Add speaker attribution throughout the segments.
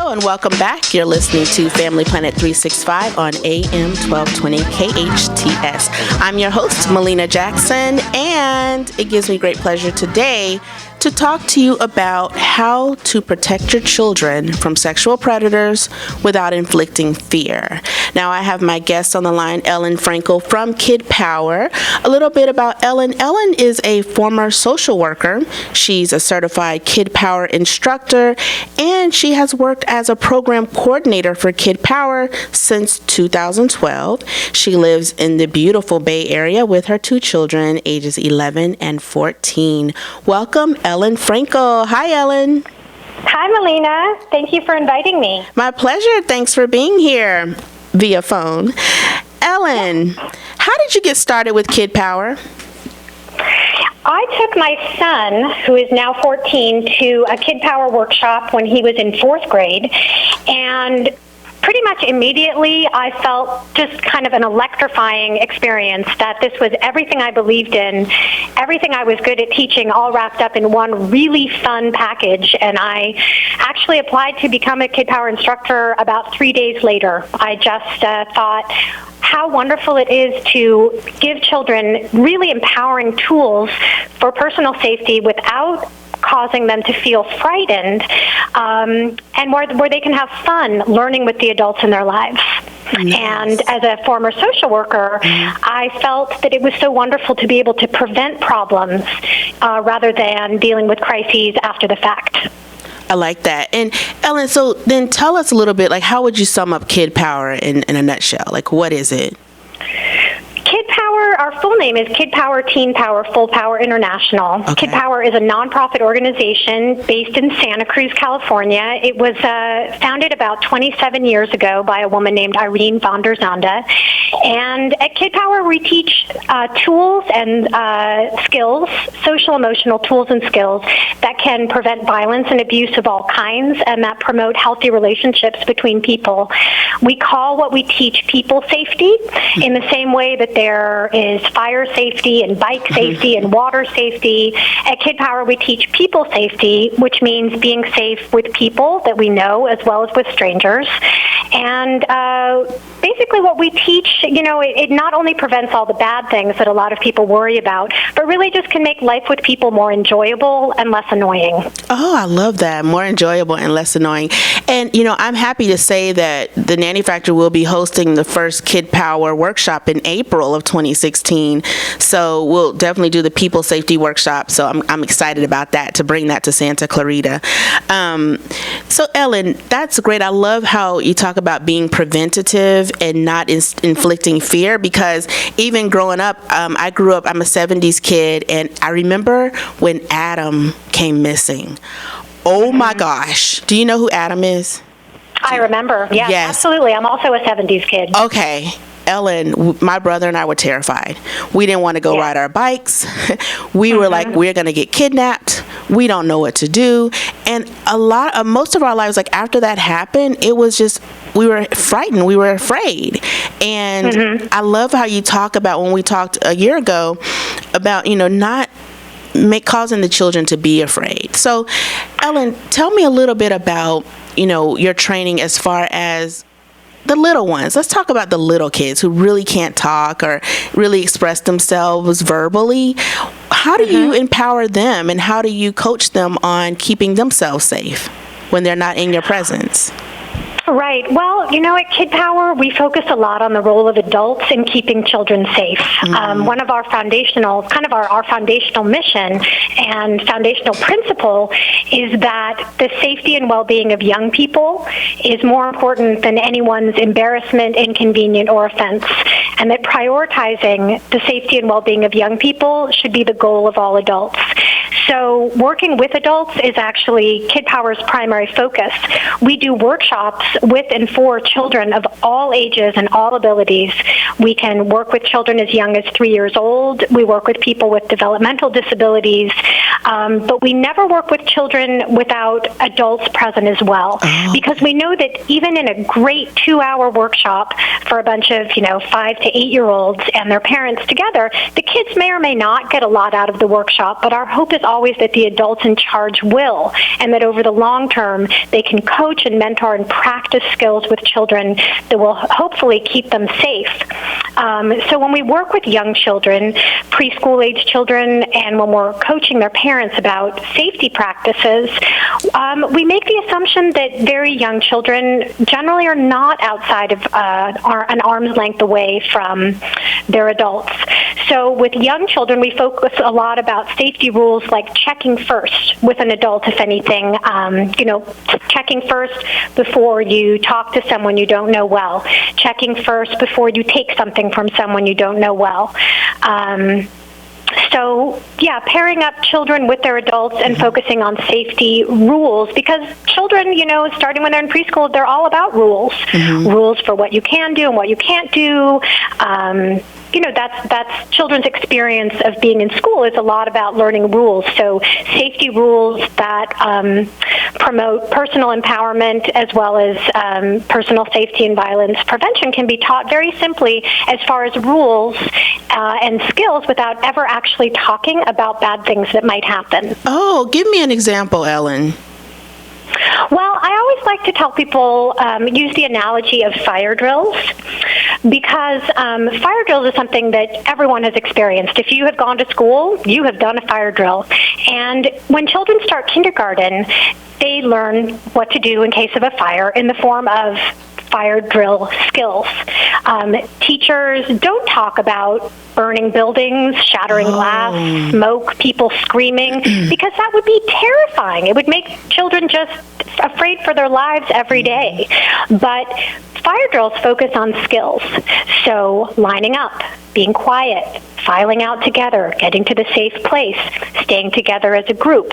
Speaker 1: Hello and welcome back. You're listening to Family Planet 365 on AM 1220 KHTS. I'm your host, Malena Jackson, and it gives me great pleasure today to talk to you about how to protect your children from sexual predators without inflicting fear. Now, I have my guest on the line, Ellen Frankel from Kid Power. A little bit about Ellen. Ellen is a former social worker. She's a certified Kid Power instructor, and she has worked as a program coordinator for Kid Power since 2012. She lives in the beautiful Bay Area with her two children, ages 11 and 14. Welcome, Ellen Frankel. Hi, Ellen.
Speaker 2: Hi, Malena. Thank you for inviting me.
Speaker 1: My pleasure. Thanks for being here via phone. Ellen, how did you get started with Kid Power?
Speaker 2: I took my son, who is now 14, to a Kid Power workshop when he was in 4th grade, and pretty much immediately I felt just kind of an electrifying experience that this was everything I believed in, everything I was good at teaching, all wrapped up in one really fun package. And I actually applied to become a Kid Power instructor about 3 days later. I just thought how wonderful it is to give children really empowering tools for personal safety without causing them to feel frightened, and where they can have fun learning with the adults in their lives. Yes. And as a former social worker, I felt that it was so wonderful to be able to prevent problems rather than dealing with crises after the fact.
Speaker 1: I like that. And Ellen, so then tell us a little bit, like, how would you sum up Kid Power in a nutshell? Like, what is it?
Speaker 2: Kid Power, our full name is Kid Power, Teen Power, Full Power International. Okay. Kid Power is a nonprofit organization based in Santa Cruz, California. It was founded about 27 years ago by a woman named Irene von der Zanda. And at Kid Power, we teach tools and skills, social emotional tools and skills that can prevent violence and abuse of all kinds and that promote healthy relationships between people. We call what we teach people safety in the same way that there is fire safety and bike safety and water safety. At Kid Power, we teach people safety, which means being safe with people that we know as well as with strangers. And basically what we teach, it not only prevents all the bad things that a lot of people worry about, but really just can make life with people more enjoyable and less annoying.
Speaker 1: Oh, I love that. More enjoyable and less annoying. And, I'm happy to say that the Nanny Factory will be hosting the first Kid Power workshop in April of 2016. So we'll definitely do the people safety workshop. So I'm excited about that, to bring that to Santa Clarita. So Ellen, that's great. I love how you talk about being preventative and not inflicting fear, because even growing up, I'm a 70s kid, and I remember when Adam came missing. Oh my gosh. Do you know who Adam is?
Speaker 2: I remember. Yes, absolutely. I'm also a 70s kid.
Speaker 1: Okay. Ellen, my brother and I were terrified. We didn't want to go ride our bikes. We were like, we're going to get kidnapped. We don't know what to do. And most of our lives, like after that happened, it was just, we were frightened. We were afraid. And I love how you talk about, when we talked a year ago, about, not causing the children to be afraid. So, Ellen, tell me a little bit about, your training as far as the little ones. Let's talk about the little kids who really can't talk or really express themselves verbally. How do you empower them, and how do you coach them on keeping themselves safe when they're not in your presence?
Speaker 2: Right. Well, at Kid Power, we focus a lot on the role of adults in keeping children safe. One of our foundational mission and foundational principle is that the safety and well-being of young people is more important than anyone's embarrassment, inconvenience, or offense, and that prioritizing the safety and well-being of young people should be the goal of all adults. So working with adults is actually Kid Power's primary focus. We do workshops with and for children of all ages and all abilities. We can work with children as young as 3 years old. We work with people with developmental disabilities, but we never work with children without adults present as well, because we know that even in a great 2-hour workshop for a bunch of, 5 to 8-year-olds and their parents together, the kids may or may not get a lot out of the workshop, but our hope is always that the adults in charge will, and that over the long term, they can coach and mentor and practice skills with children that will hopefully keep them safe. So when we work with young children, preschool-age children, and when we're coaching their parents about safety practices, we make the assumption that very young children generally are not outside of an arm's length away from their adults. So with young children, we focus a lot about safety rules like checking first with an adult, if anything, checking first before you talk to someone you don't know well, checking first before you take something from someone you don't know well. So, pairing up children with their adults and focusing on safety rules, because children, starting when they're in preschool, they're all about rules. Rules for what you can do and what you can't do. That's children's experience of being in school is a lot about learning rules. So safety rules that promote personal empowerment as well as personal safety and violence prevention can be taught very simply as far as rules and skills without ever actually talking about bad things that might happen.
Speaker 1: Oh, give me an example, Ellen.
Speaker 2: Well, I always like to tell people, use the analogy of fire drills, because fire drills is something that everyone has experienced. If you have gone to school, you have done a fire drill. And when children start kindergarten, they learn what to do in case of a fire in the form of fire drill skills. Teachers don't talk about burning buildings, shattering glass, smoke, people screaming, because that would be terrifying. It would make children just afraid for their lives every day. But fire drills focus on skills. So lining up, being quiet, filing out together, getting to the safe place, staying together as a group.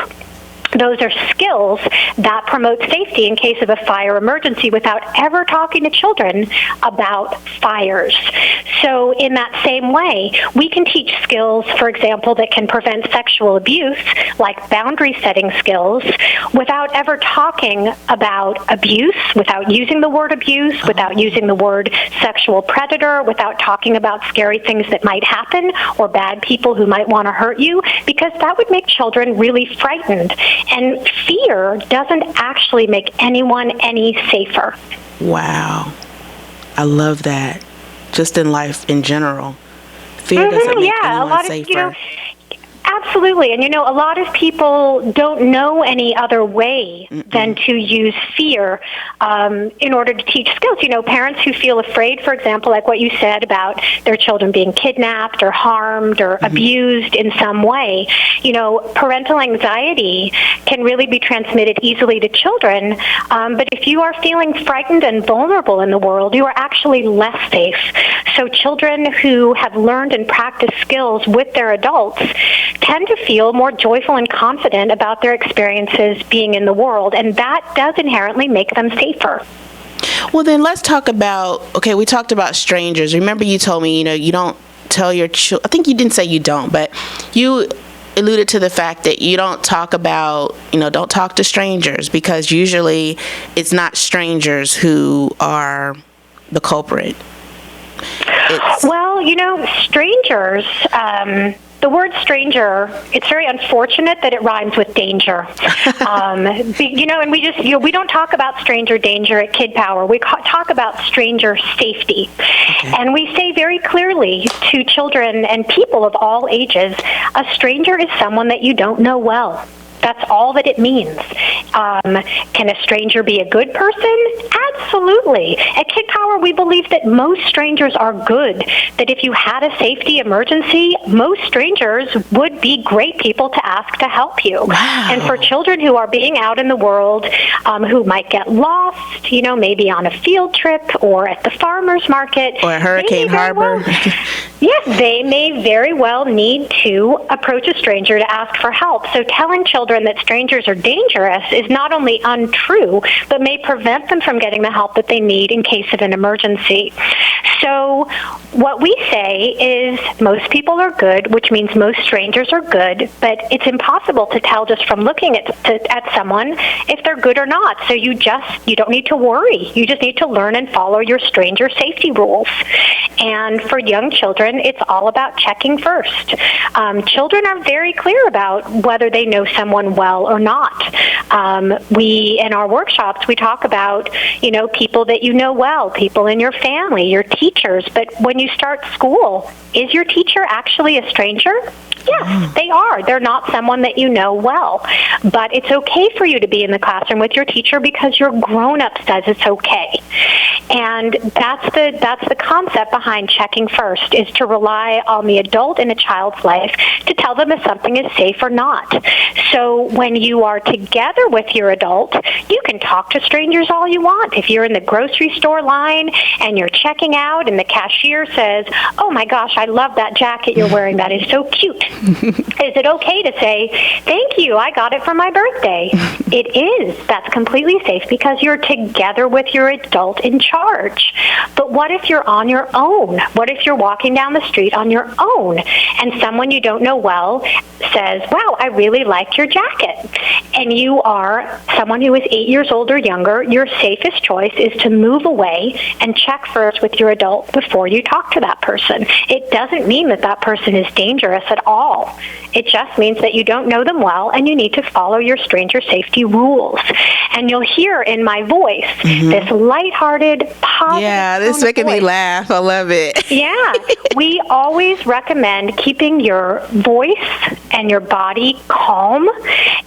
Speaker 2: Those are skills that promote safety in case of a fire emergency without ever talking to children about fires. So in that same way, we can teach skills, for example, that can prevent sexual abuse, like boundary setting skills, without ever talking about abuse, without using the word abuse, without using the word sexual predator, without talking about scary things that might happen or bad people who might want to hurt you, because that would make children really frightened. And fear doesn't actually make anyone any safer.
Speaker 1: Wow. I love that. Just in life in general. Fear doesn't make anyone safer.
Speaker 2: Absolutely. And, a lot of people don't know any other way than to use fear in order to teach skills. Parents who feel afraid, for example, like what you said about their children being kidnapped or harmed or abused in some way, parental anxiety can really be transmitted easily to children. But if you are feeling frightened and vulnerable in the world, you are actually less safe. So children who have learned and practiced skills with their adults tend to feel more joyful and confident about their experiences being in the world, and that does inherently make them safer.
Speaker 1: Well, then let's talk about, we talked about strangers. Remember you told me, you don't tell your children, I think you didn't say you don't, but you alluded to the fact that you don't talk about, don't talk to strangers, because usually it's not strangers who are the culprit.
Speaker 2: Strangers, the word stranger, it's very unfortunate that it rhymes with danger. And we don't talk about stranger danger at Kid Power. We talk about stranger safety. Okay. And we say very clearly to children and people of all ages, a stranger is someone that you don't know well. That's all that it means. Can a stranger be a good person? Absolutely. At Kid Power, we believe that most strangers are good, that if you had a safety emergency, most strangers would be great people to ask to help you.
Speaker 1: Wow.
Speaker 2: And for children who are being out in the world, who might get lost, maybe on a field trip or at the farmer's market.
Speaker 1: Or at Hurricane Harbor.
Speaker 2: Yes, they may very well need to approach a stranger to ask for help. So telling children children that strangers are dangerous is not only untrue, but may prevent them from getting the help that they need in case of an emergency. So what we say is most people are good, which means most strangers are good, but it's impossible to tell just from looking at someone if they're good or not. So you don't need to worry. You just need to learn and follow your stranger safety rules. And for young children, it's all about checking first. Children are very clear about whether they know someone well or not. In our workshops, we talk about, people that you know well, people in your family, your teachers. But when you start school, is your teacher actually a stranger? Yes, they are. They're not someone that you know well. But it's okay for you to be in the classroom with your teacher because your grown-up says it's okay. And that's the concept behind checking first, is to rely on the adult in a child's life to tell them if something is safe or not. So when you are together with your adult, you can talk to strangers all you want. If you're in the grocery store line and you're checking out and the cashier says, "Oh my gosh, I love that jacket you're wearing. That is so cute." Is it okay to say, "Thank you, I got it for my birthday"? It is. That's completely safe because you're together with your adult in charge. But what if you're on your own? What if you're walking down the street on your own and someone you don't know well says, "Wow, I really like your jacket," and you are someone who is 8 years old or younger? Your safest choice is to move away and check first with your adult before you talk to that person. It doesn't mean that that person is dangerous at all. It just means that you don't know them well and you need to follow your stranger safety rules. And you'll hear in my voice this lighthearted, positive
Speaker 1: Yeah, this is making me laugh. I love it.
Speaker 2: Yeah. We always recommend keeping your voice and your body calm,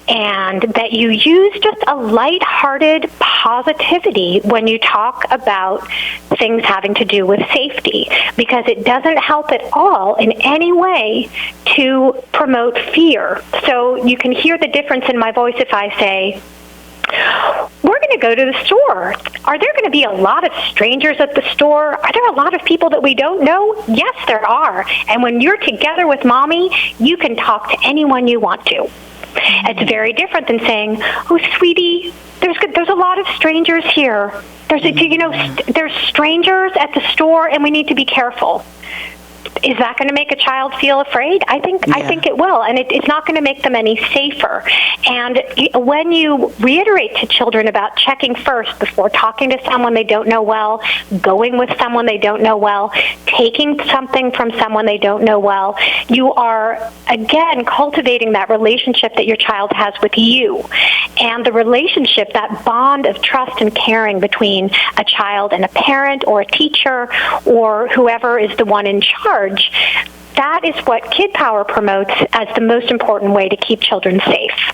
Speaker 2: and that you use just a lighthearted positivity when you talk about things having to do with safety, because it doesn't help at all in any way to promote fear. So you can hear the difference in my voice if I say, "We're going to go to the store. Are there going to be a lot of strangers at the store? Are there a lot of people that we don't know?" Yes, there are. And when you're together with Mommy, you can talk to anyone you want to. It's very different than saying, "Oh, sweetie, there's a lot of strangers here. There's strangers at the store and we need to be careful." Is that going to make a child feel afraid? I think it will, and it's not going to make them any safer. And when you reiterate to children about checking first before talking to someone they don't know well, going with someone they don't know well, taking something from someone they don't know well, you are, again, cultivating that relationship that your child has with you. And the relationship, that bond of trust and caring between a child and a parent or a teacher or whoever is the one in charge, that is what Kid Power promotes as the most important way to keep children safe.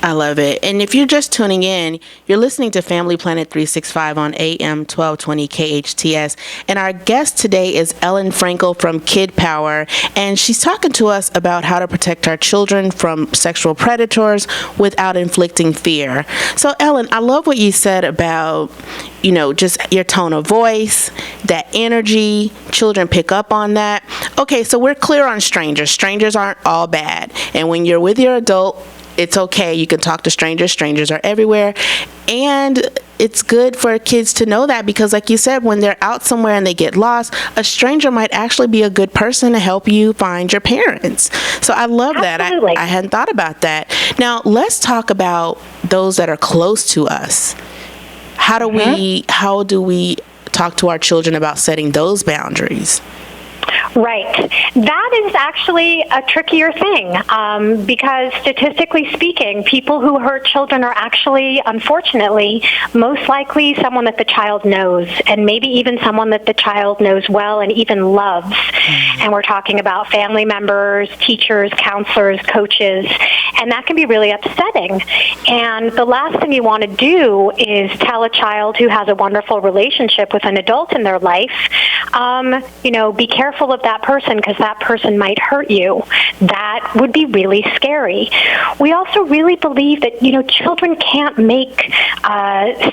Speaker 1: I love it. And if you're just tuning in, you're listening to Family Planet 365 on AM 1220 KHTS. And our guest today is Ellen Frankel from Kid Power. And she's talking to us about how to protect our children from sexual predators without inflicting fear. So, Ellen, I love what you said about, just your tone of voice, that energy. Children pick up on that. Okay, so we're clear on strangers. Strangers aren't all bad. And when you're with your adult, it's okay. You can talk to strangers. Strangers are everywhere. And it's good for kids to know that because, like you said, when they're out somewhere and they get lost, a stranger might actually be a good person to help you find your parents. So I love that. I hadn't thought about that. Now, let's talk about those that are close to us. How do we talk to our children about setting those boundaries?
Speaker 2: Right. That is actually a trickier thing because statistically speaking, people who hurt children are actually, unfortunately, most likely someone that the child knows, and maybe even someone that the child knows well and even loves. And we're talking about family members, teachers, counselors, coaches, and that can be really upsetting. And the last thing you want to do is tell a child who has a wonderful relationship with an adult in their life, be careful of that person because that person might hurt you. That would be really scary. We also really believe that, children can't make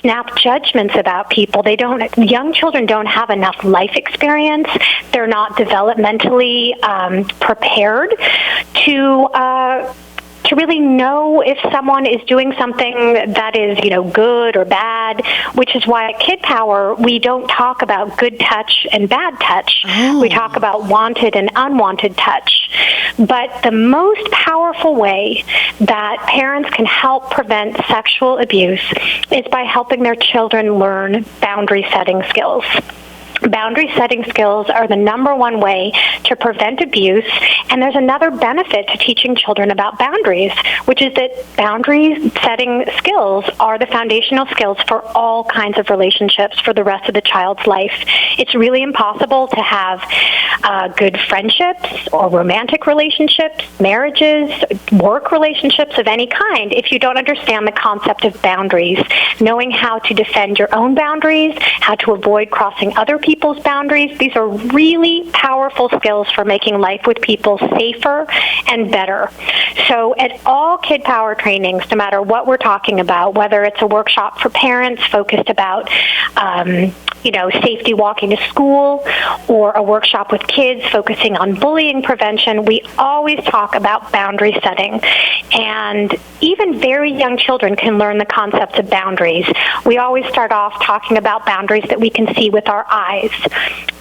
Speaker 2: snap judgments about people. Young children don't have enough life experience. They're not developmentally prepared to to really know if someone is doing something that is, good or bad, which is why at Kid Power, we don't talk about good touch and bad touch.
Speaker 1: Oh.
Speaker 2: We talk about wanted and unwanted touch. But the most powerful way that parents can help prevent sexual abuse is by helping their children learn boundary setting skills. Boundary setting skills are the number one way to prevent abuse, and there's another benefit to teaching children about boundaries, which is that boundary setting skills are the foundational skills for all kinds of relationships for the rest of the child's life. It's really impossible to have good friendships or romantic relationships, marriages, work relationships of any kind if you don't understand the concept of boundaries, knowing how to defend your own boundaries, how to avoid crossing other people's boundaries. These are really powerful skills for making life with people safer and better. So at all Kid Power trainings, no matter what we're talking about, whether it's a workshop for parents focused about safety walking to school, or a workshop with kids focusing on bullying prevention, we always talk about boundary setting. And even very young children can learn the concepts of boundaries. We always start off talking about boundaries that we can see with our eyes.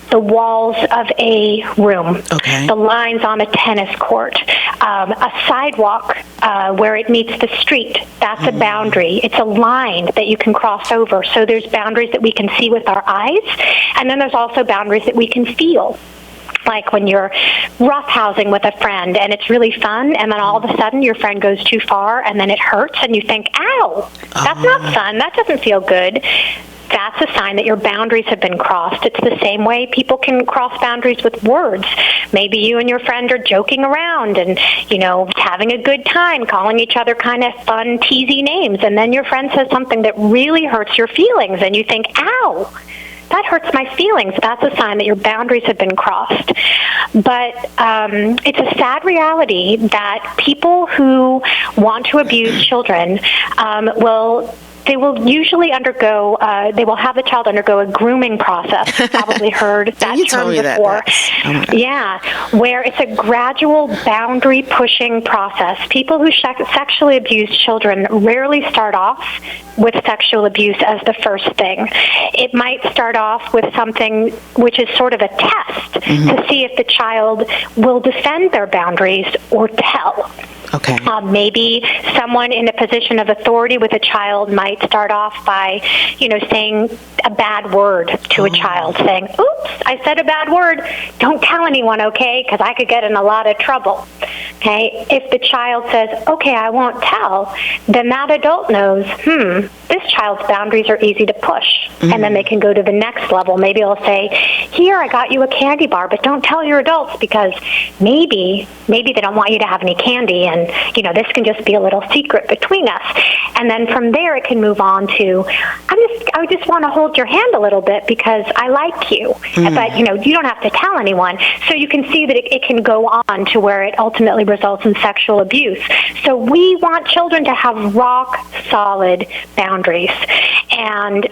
Speaker 2: The walls of a room, the lines on a tennis court, a sidewalk where it meets the street. That's a boundary. It's a line that you can cross over. So there's boundaries that we can see with our eyes, and then there's also boundaries that we can feel. Like when you're roughhousing with a friend and it's really fun, and then all of a sudden your friend goes too far and then it hurts and you think, ow, that's not fun. That doesn't feel good. That's a sign that your boundaries have been crossed. It's the same way people can cross boundaries with words. Maybe you and your friend are joking around and, having a good time, calling each other kind of fun, teasy names, and then your friend says something that really hurts your feelings, and you think, ow, that hurts my feelings. That's a sign that your boundaries have been crossed. But it's a sad reality that people who want to abuse children they will usually undergo, they will have the child undergo a grooming process. You've probably heard that term before. Where it's a gradual boundary pushing process. People who sexually abuse children rarely start off with sexual abuse as the first thing. It might start off with something which is sort of a test to see if the child will defend their boundaries or tell.
Speaker 1: Okay.
Speaker 2: Maybe someone in a position of authority with a child might start off by, saying a bad word to a child, saying, oops, I said a bad word. Don't tell anyone, okay, because I could get in a lot of trouble. Okay. If the child says, okay, I won't tell, then that adult knows, this child's boundaries are easy to push. And then they can go to the next level. Maybe they'll say, here, I got you a candy bar, but don't tell your adults because maybe they don't want you to have any candy, and this can just be a little secret between us. And then from there it can move on to, I just want to hold your hand a little bit because I like you. But you don't have to tell anyone. So you can see that it can go on to where it ultimately results in sexual abuse. So we want children to have rock solid boundaries. And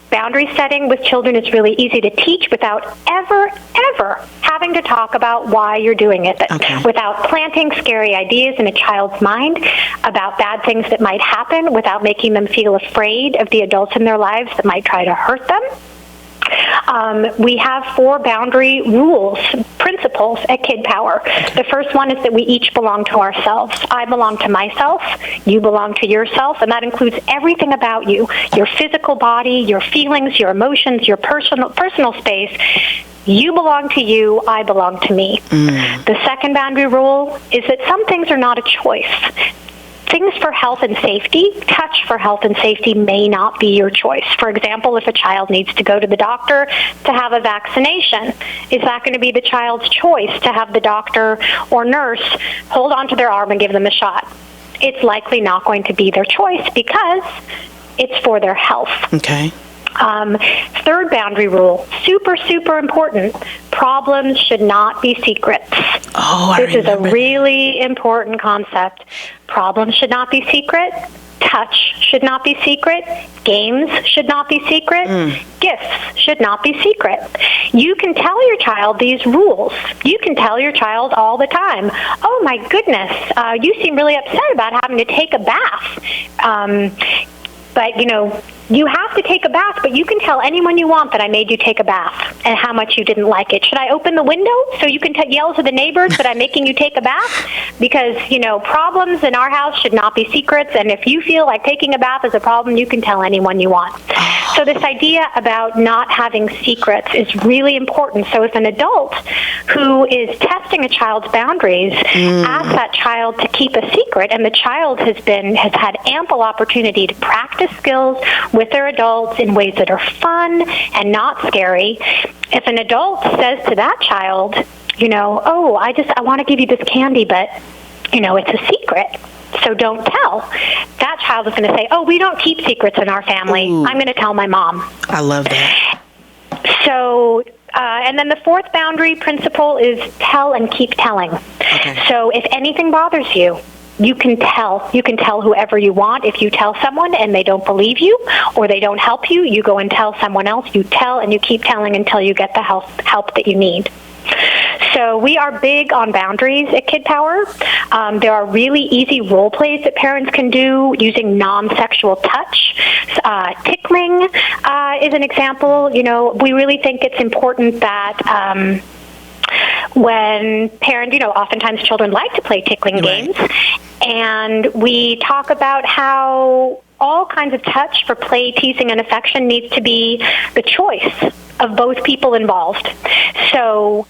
Speaker 2: boundary setting with children is really easy to teach without ever having to talk about why you're doing it, without planting scary ideas in a child's mind about bad things that might happen, without making them feel afraid of the adults in their lives that might try to hurt them. We have 4 boundary rules, principles at Kid Power. The first one is that we each belong to ourselves. I belong to myself, you belong to yourself, and that includes everything about you, your physical body, your feelings, your emotions, your personal space. You belong to you, I belong to me. The second boundary rule is that some things are not a choice. Things for health and safety, touch for health and safety may not be your choice. For example, if a child needs to go to the doctor to have a vaccination, is that going to be the child's choice to have the doctor or nurse hold onto their arm and give them a shot? It's likely not going to be their choice because it's for their health.
Speaker 1: Okay.
Speaker 2: Third boundary rule, super, super important. Problems should not be secrets.
Speaker 1: Oh,
Speaker 2: This is a really important concept. Problems should not be secret. Touch should not be secret. Games should not be secret. Gifts should not be secret. You can tell your child these rules. You can tell your child all the time, oh my goodness, you seem really upset about having to take a bath. But, you have to take a bath, but you can tell anyone you want that I made you take a bath and how much you didn't like it. Should I open the window so you can yell to the neighbors that I'm making you take a bath? Because, problems in our house should not be secrets, and if you feel like taking a bath is a problem, you can tell anyone you want. So this idea about not having secrets is really important. So if an adult who is testing a child's boundaries asks that child to keep a secret, and the child has had ample opportunity to practice skills with their adults in ways that are fun and not scary, if an adult says to that child, oh, I want to give you this candy, but, it's a secret, so don't tell. That child is going to say, oh, we don't keep secrets in our family.
Speaker 1: Ooh.
Speaker 2: I'm going to tell my mom.
Speaker 1: I love that.
Speaker 2: So, and then the fourth boundary principle is tell and keep telling.
Speaker 1: Okay.
Speaker 2: So if anything bothers you, you can tell. You can tell whoever you want. If you tell someone and they don't believe you or they don't help you, you go and tell someone else. You tell and you keep telling until you get the help that you need. So we are big on boundaries at Kid Power. There are really easy role plays that parents can do using non-sexual touch. Tickling is an example. We really think it's important that when parents, oftentimes children like to play tickling games, and we talk about how all kinds of touch for play, teasing, and affection needs to be the choice of both people involved. So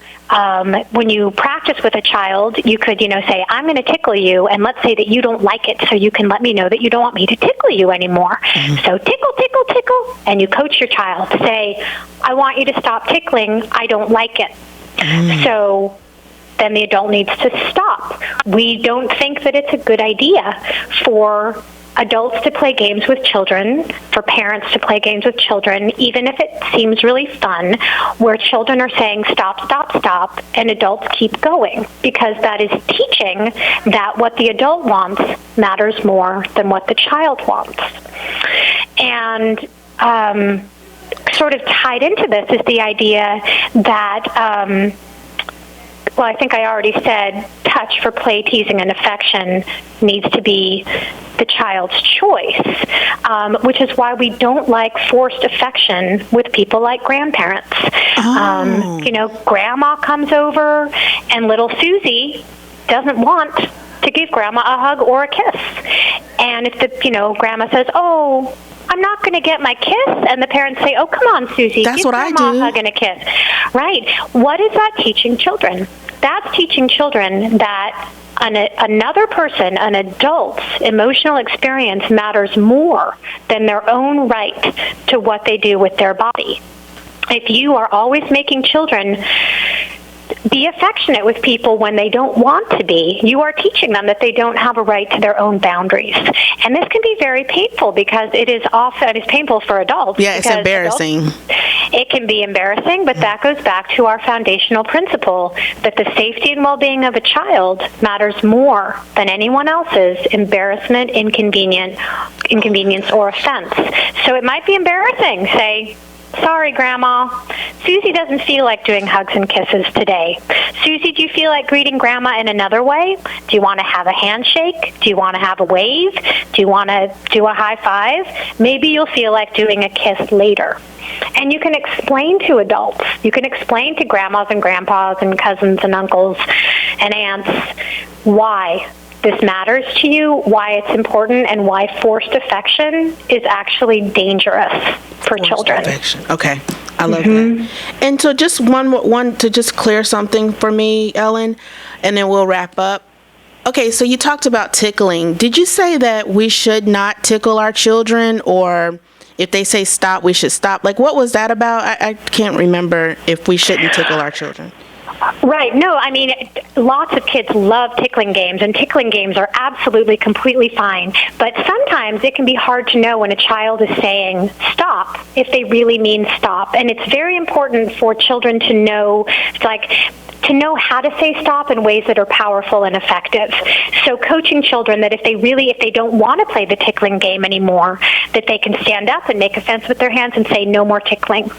Speaker 2: when you practice with a child, you could, say, I'm going to tickle you, and let's say that you don't like it, so you can let me know that you don't want me to tickle you anymore. So tickle, tickle, tickle, and you coach your child to say, I want you to stop tickling, I don't like it. So then the adult needs to stop. We don't think that it's a good idea for adults to play games with children, for parents to play games with children, even if it seems really fun, where children are saying stop, stop, stop, and adults keep going, because that is teaching that what the adult wants matters more than what the child wants. And sort of tied into this is the idea that, well, I think I already said touch for play, teasing, and affection needs to be the child's choice, which is why we don't like forced affection with people like grandparents. Grandma comes over, and little Susie doesn't want to give Grandma a hug or a kiss. And if the, Grandma says, oh, I'm not going to get my kiss, and the parents say, oh, come on, Susie,
Speaker 1: That's
Speaker 2: give
Speaker 1: what
Speaker 2: Grandma
Speaker 1: I do.
Speaker 2: a hug and a kiss. Right. What is that teaching children? That's teaching children that another person, an adult's emotional experience matters more than their own right to what they do with their body. If you are always making children be affectionate with people when they don't want to be, you are teaching them that they don't have a right to their own boundaries. And this can be very painful, because it is painful for adults.
Speaker 1: Yeah, it's embarrassing.
Speaker 2: It can be embarrassing, but that goes back to our foundational principle that the safety and well-being of a child matters more than anyone else's embarrassment, inconvenience, or offense. So it might be embarrassing. Say, sorry, Grandma, Susie doesn't feel like doing hugs and kisses today. Susie, do you feel like greeting Grandma in another way? Do you want to have a handshake? Do you want to have a wave? Do you want to do a high five? Maybe you'll feel like doing a kiss later. And you can explain to adults, you can explain to grandmas and grandpas and cousins and uncles and aunts why this matters to you, why it's important, and why forced affection is actually dangerous for children.
Speaker 1: Affection. Okay, I love that. And so just one to just clear something for me, Ellen, and then we'll wrap up. Okay, so you talked about tickling. Did you say that we should not tickle our children, or if they say stop, we should stop? Like, what was that about? I can't remember if we shouldn't tickle our children.
Speaker 2: Right. No, I mean, lots of kids love tickling games, and tickling games are absolutely, completely fine. But sometimes it can be hard to know when a child is saying stop, if they really mean stop. And it's very important for children to know, like, to know how to say stop in ways that are powerful and effective. So coaching children that if they don't want to play the tickling game anymore, that they can stand up and make a fence with their hands and say no more tickling.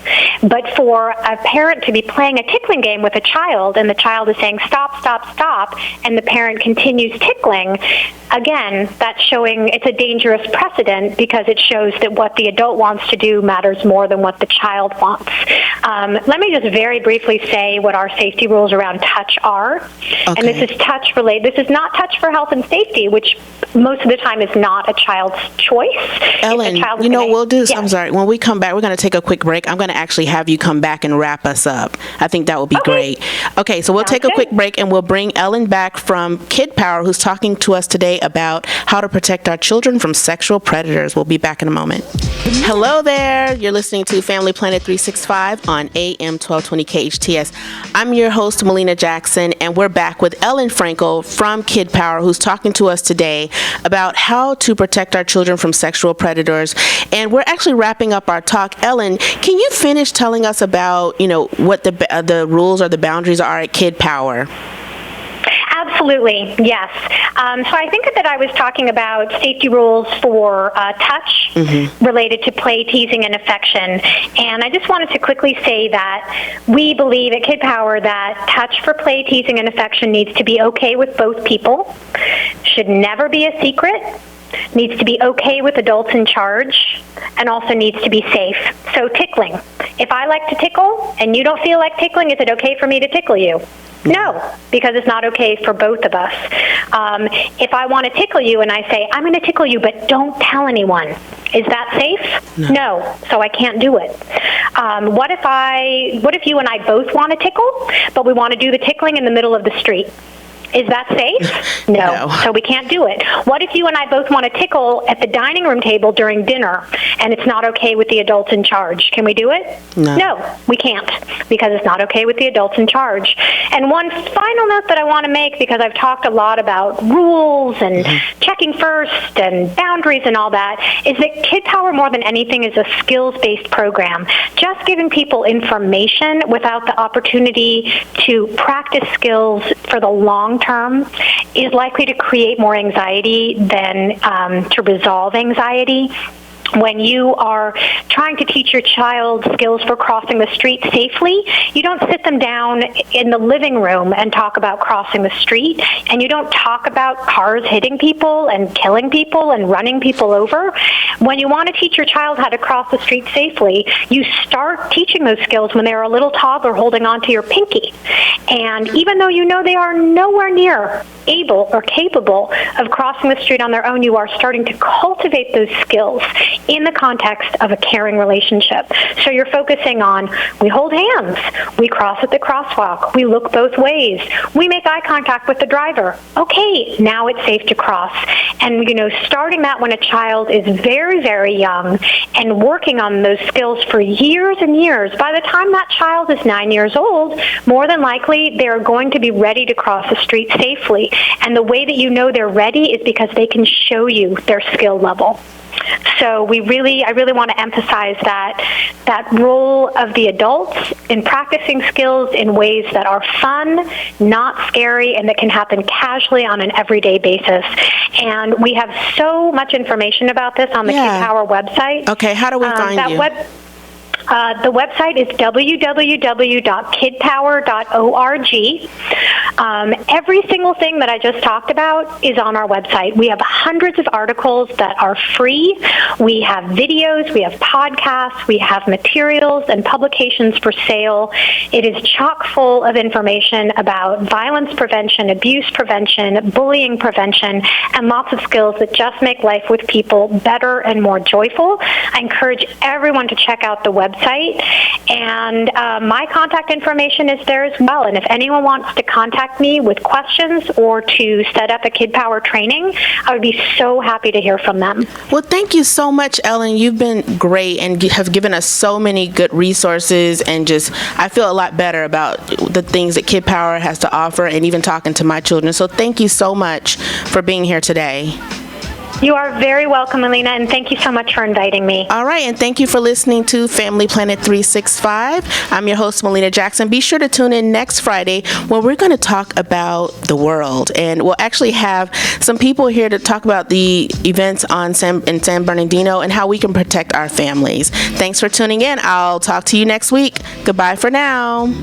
Speaker 2: But for a parent to be playing a tickling game with a child and the child is saying stop, stop, stop, and the parent continues tickling, again, that's showing it's a dangerous precedent because it shows that what the adult wants to do matters more than what the child wants. Let me just very briefly say what our safety rules around touch are. Okay. And this is touch related. This is not touch for health and safety, which most of the time is not a child's choice.
Speaker 1: Ellen, we'll do this. Yeah. I'm sorry. When we come back, we're going to take a quick break. I'm going to actually have you come back and wrap us up. I think that will be great. Okay, so we'll take a quick break and we'll bring Ellen back from Kid Power, who's talking to us today about how to protect our children from sexual predators. We'll be back in a moment. Hello there. You're listening to Family Planet 365 on AM 1220 KHTS. I'm your host, Malena Jackson, and we're back with Ellen Frankel from Kid Power, who's talking to us today about how to protect our children from sexual predators. And we're actually wrapping up our talk. Ellen, can you finish telling us about, what the rules or the boundaries are at Kid Power?
Speaker 2: Absolutely, yes. So I think that I was talking about safety rules for touch related to play, teasing, and affection. And I just wanted to quickly say that we believe at Kid Power that touch for play, teasing, and affection needs to be okay with both people, should never be a secret, needs to be okay with adults in charge, and also needs to be safe. So tickling. If I like to tickle and you don't feel like tickling, is it okay for me to tickle you? No, because it's not okay for both of us. If I want to tickle you and I say, I'm going to tickle you, but don't tell anyone, is that safe? No, so I can't do it. What if you and I both want to tickle, but we want to do the tickling in the middle of the street? Is that safe? No. So we can't do it. What if you and I both want to tickle at the dining room table during dinner and it's not okay with the adults in charge? Can we do it? No, we can't, because it's not okay with the adults in charge. And one final note that I want to make, because I've talked a lot about rules and checking first and boundaries and all that, is that Kid Power, more than anything, is a skills-based program. Just giving people information without the opportunity to practice skills for the long term is likely to create more anxiety than to resolve anxiety. When you are trying to teach your child skills for crossing the street safely, you don't sit them down in the living room and talk about crossing the street, and you don't talk about cars hitting people and killing people and running people over. When you want to teach your child how to cross the street safely, you start teaching those skills when they're a little toddler holding onto your pinky. And even though you know they are nowhere near able or capable of crossing the street on their own, you are starting to cultivate those skills in the context of a caring relationship. So you're focusing on, we hold hands, we cross at the crosswalk, we look both ways, we make eye contact with the driver. Okay, now it's safe to cross. And, starting that when a child is very, very young and working on those skills for years and years, by the time that child is 9 years old, more than likely they're going to be ready to cross the street safely. And the way that you know they're ready is because they can show you their skill level. So I really want to emphasize that role of the adults in practicing skills in ways that are fun, not scary, and that can happen casually on an everyday basis. And we have so much information about this on the Kid Power website.
Speaker 1: Okay, how do we find you?
Speaker 2: The website is www.kidpower.org. Every single thing that I just talked about is on our website. We have hundreds of articles that are free. We have videos, we have podcasts, we have materials and publications for sale. It is chock full of information about violence prevention, abuse prevention, bullying prevention, and lots of skills that just make life with people better and more joyful. I encourage everyone to check out the website. And my contact information is there as well. And if anyone wants to contact me with questions or to set up a Kid Power training, I would be so happy to hear from them.
Speaker 1: Well, thank you so much, Ellen. You've been great and have given us so many good resources, and I feel a lot better about the things that Kid Power has to offer, and even talking to my children. So thank you so much for being here today.
Speaker 2: You are very welcome, Malena, and thank you so much for inviting me.
Speaker 1: All right, and thank you for listening to Family Planet 365. I'm your host, Malena Jackson. Be sure to tune in next Friday when we're going to talk about the world. And we'll actually have some people here to talk about the events in San Bernardino and how we can protect our families. Thanks for tuning in. I'll talk to you next week. Goodbye for now.